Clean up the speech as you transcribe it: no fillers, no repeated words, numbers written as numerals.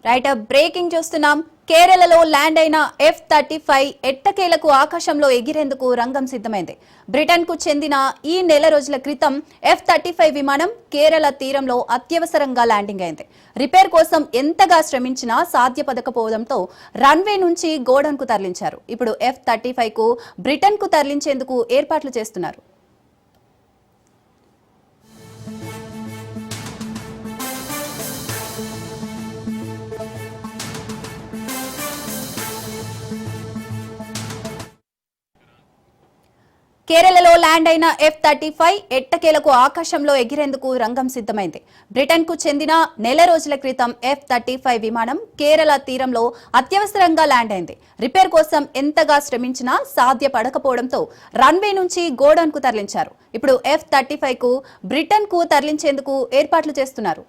Right breaking చూస్తున్నాం. కేరళలో land అయిన F-35 ఎట్టకేలకు ఆకాశంలో ఎగిరేందుకు రంగం సిద్ధమైంది. బ్రిటన్ కు చెందిన ఈ నెల రోజుల క్రితం F-35 విమానం కేరళ తీరంలో అత్యవసరంగా ల్యాండింగ్ అయింది. రిపేర్ కోసం ఎంతగా శ్రమించినా సాధ్యపడకపోవడంతో రన్వే నుంచి గోడౌన్ కు తరలించారు. ఇప్పుడు F-35 కు బ్రిటన్ కు తరలించేందుకు ఏర్పాట్లు చేస్తున్నారు. కేరళలో ల్యాండ్ అయిన F-35 ఎట్టకేలకు ఆకాశంలో ఎగిరేందుకు రంగం సిద్ధమైంది. బ్రిటన్ కు చెందిన నెల రోజుల క్రితం F-35 విమానం కేరళ తీరంలో అత్యవసరంగా ల్యాండ్ అయింది. రిపేర్ కోసం ఎంతగా శ్రమించినా సాధ్యపడకపోవడంతో రన్వే నుంచి గోడౌన్ కు తరలించారు. ఇప్పుడు F-35 కు బ్రిటన్ కు తరలించేందుకు ఏర్పాట్లు చేస్తున్నారు.